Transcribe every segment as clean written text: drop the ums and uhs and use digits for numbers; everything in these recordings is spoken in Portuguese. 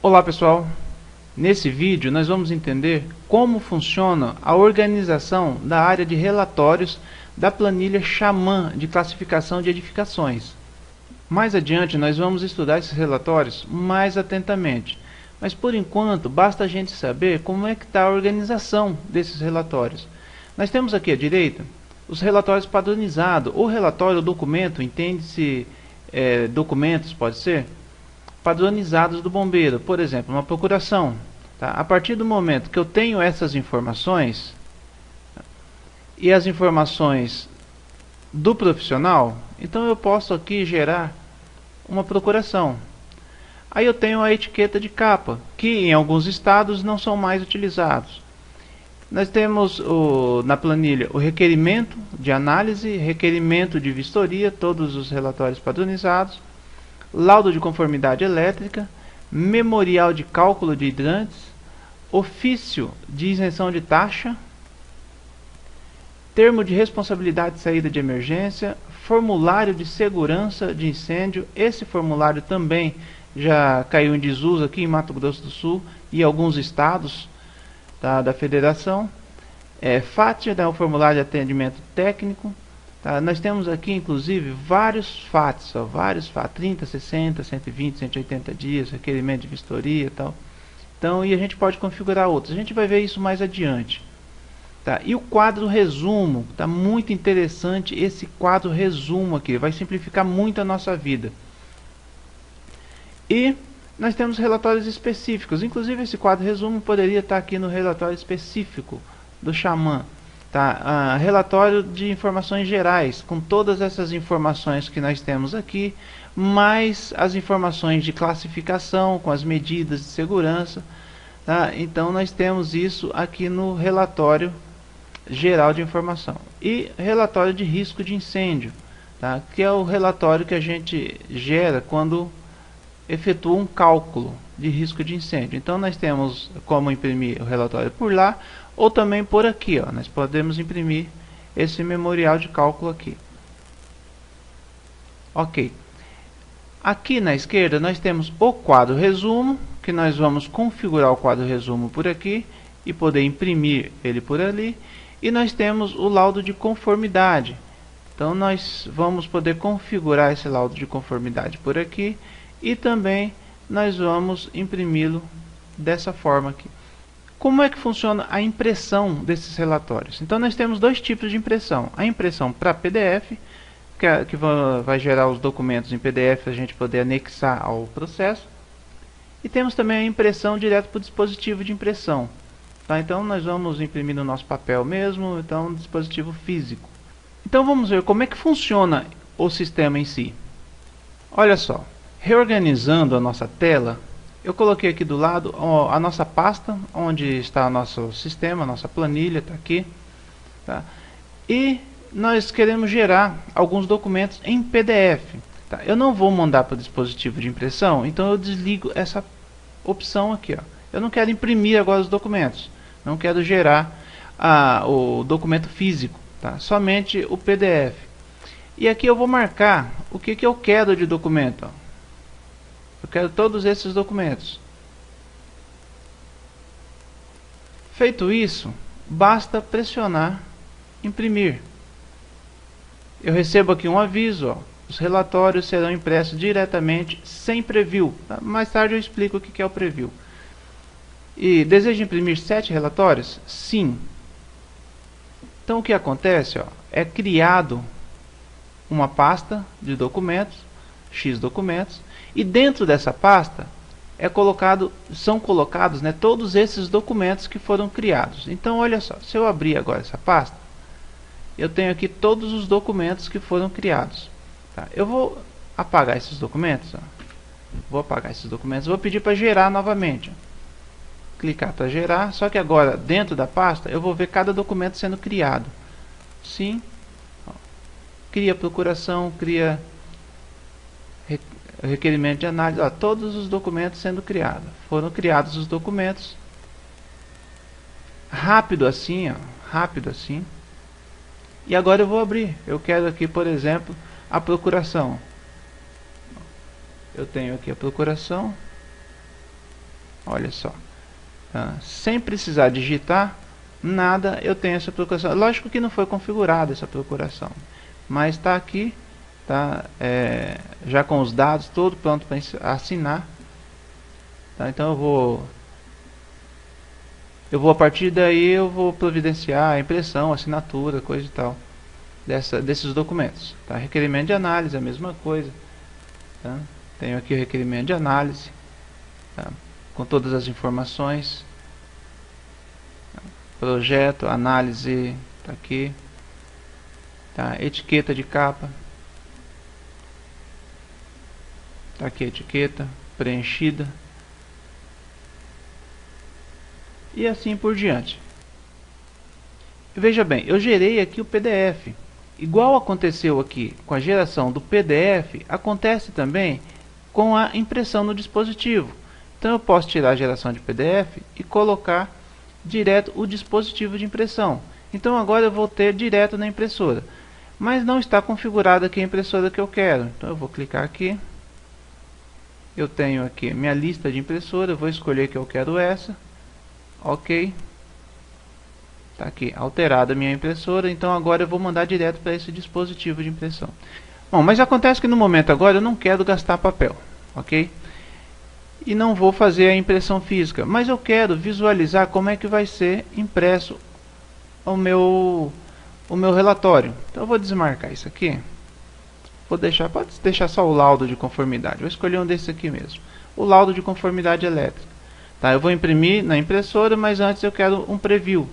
Olá pessoal, nesse vídeo nós vamos entender como funciona a organização da área de relatórios da planilha Xamã de classificação de edificações. Mais adiante nós vamos estudar esses relatórios mais atentamente, mas por enquanto basta a gente saber como é que está a organização desses relatórios. Nós temos aqui à direita os relatórios padronizados, ou relatório ou documento, entende-se documentos, pode ser, padronizados do bombeiro. Por exemplo, uma procuração. Tá? A partir do momento que eu tenho essas informações e as informações do profissional, então eu posso aqui gerar uma procuração. Aí eu tenho a etiqueta de capa, que em alguns estados não são mais utilizados. Nós temos na planilha o requerimento de análise, requerimento de vistoria, todos os relatórios padronizados, laudo de conformidade elétrica, memorial de cálculo de hidrantes, ofício de isenção de taxa, termo de responsabilidade de saída de emergência, formulário de segurança de incêndio. Esse formulário também já caiu em desuso aqui em Mato Grosso do Sul e alguns estados da federação. FAT, o formulário de atendimento técnico. Tá? Nós temos aqui inclusive vários FATs, vários FAT, 30, 60, 120, 180 dias, requerimento de vistoria e tal. Então, e a gente pode configurar outros. A gente vai ver isso mais adiante. Tá? E o quadro resumo, tá muito interessante esse quadro resumo aqui, vai simplificar muito a nossa vida. E nós temos relatórios específicos, inclusive esse quadro resumo poderia estar aqui no relatório específico do Xamã. Tá? Relatório de informações gerais, com todas essas informações que nós temos aqui, mais as informações de classificação, com as medidas de segurança. Tá? Então nós temos isso aqui no relatório geral de informação. E relatório de risco de incêndio, tá? Que é o relatório que a gente gera quando efetua um cálculo de risco de incêndio. Então nós temos como imprimir o relatório por lá, ou também por aqui, ó. Nós podemos imprimir esse memorial de cálculo aqui. Ok. Aqui na esquerda nós temos o quadro resumo, que nós vamos configurar o quadro resumo por aqui e poder imprimir ele por ali. E nós temos o laudo de conformidade. Então nós vamos poder configurar esse laudo de conformidade por aqui e também nós vamos imprimi-lo dessa forma aqui. Como é que funciona a impressão desses relatórios? Então nós temos dois tipos de impressão. A impressão para PDF, que vai gerar os documentos em PDF, a gente poder anexar ao processo. E temos também a impressão direto para o dispositivo de impressão. Tá? Então nós vamos imprimir no nosso papel mesmo, então dispositivo físico. Então vamos ver como é que funciona o sistema em si. Olha só, reorganizando a nossa tela, eu coloquei aqui do lado a nossa pasta, onde está o nosso sistema, a nossa planilha está aqui. Tá? E nós queremos gerar alguns documentos em PDF. Tá? Eu não vou mandar para o dispositivo de impressão, então eu desligo essa opção aqui. Ó. Eu não quero imprimir agora os documentos, não quero gerar o documento físico, tá? Somente o PDF. E aqui eu vou marcar o que eu quero de documento. Ó. Eu quero todos esses documentos. Feito isso, basta pressionar imprimir. Eu recebo aqui um aviso, ó, os relatórios serão impressos diretamente sem preview. Tá? Mais tarde eu explico o que é o preview. E deseja imprimir 7 relatórios? Sim. Então o que acontece? Ó, é criado uma pasta de documentos, X documentos, e dentro dessa pasta são colocados, né, todos esses documentos que foram criados. Então olha só, se eu abrir agora essa pasta, eu tenho aqui todos os documentos que foram criados. Tá? Eu vou apagar esses documentos. Ó. Vou apagar esses documentos. Vou pedir para gerar novamente. Ó. Clicar para gerar. Só que agora, dentro da pasta, eu vou ver cada documento sendo criado. Sim. Ó. Cria procuração, cria requerimento de análise. Ó, todos os documentos sendo criados. Foram criados os documentos. Rápido assim, ó. Rápido assim. E agora eu vou abrir. Eu quero aqui, por exemplo, a procuração. Eu tenho aqui a procuração. Olha só. Sem precisar digitar nada, eu tenho essa procuração. Lógico que não foi configurada essa procuração, mas está aqui, tá, já com os dados todos pronto para assinar. Tá, então eu vou a partir daí eu vou providenciar a impressão, assinatura, coisa e tal desses documentos. Tá? Requerimento de análise, a mesma coisa. Tá? Tenho aqui o requerimento de análise, tá? Com todas as informações. Projeto, análise, tá aqui. Tá? Etiqueta de capa. Tá aqui a etiqueta preenchida. E assim por diante. Veja bem, eu gerei aqui o PDF. Igual aconteceu aqui com a geração do PDF, acontece também com a impressão no dispositivo. Então eu posso tirar a geração de PDF e colocar direto o dispositivo de impressão. Então agora eu vou ter direto na impressora. Mas não está configurada aqui a impressora que eu quero. Então eu vou clicar aqui. Eu tenho aqui minha lista de impressora, eu vou escolher que eu quero essa. Ok. Está aqui alterada a minha impressora, então agora eu vou mandar direto para esse dispositivo de impressão. Bom, mas acontece que no momento agora eu não quero gastar papel, ok? E não vou fazer a impressão física, mas eu quero visualizar como é que vai ser impresso o meu relatório. Então eu vou desmarcar isso aqui. Pode deixar só o laudo de conformidade. Vou escolher um desses aqui mesmo. O laudo de conformidade elétrica. Tá, eu vou imprimir na impressora, mas antes eu quero um preview.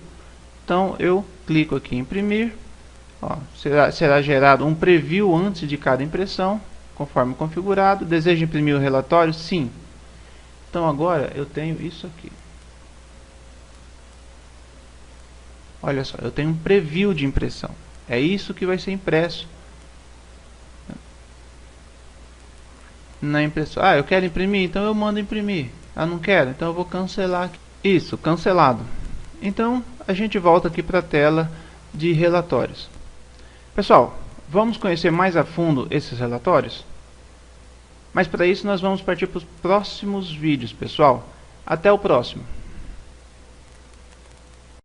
Então eu clico aqui em imprimir. Ó, será gerado um preview antes de cada impressão, conforme configurado. Deseja imprimir o relatório? Sim. Então agora eu tenho isso aqui. Olha só, eu tenho um preview de impressão. É isso que vai ser impresso na impressora. Eu quero imprimir, então eu mando imprimir. Não quero, então eu vou cancelar aqui. Isso, cancelado. Então a gente volta aqui para a tela de relatórios. Pessoal, vamos conhecer mais a fundo esses relatórios? Mas para isso nós vamos partir para os próximos vídeos, pessoal. Até o próximo.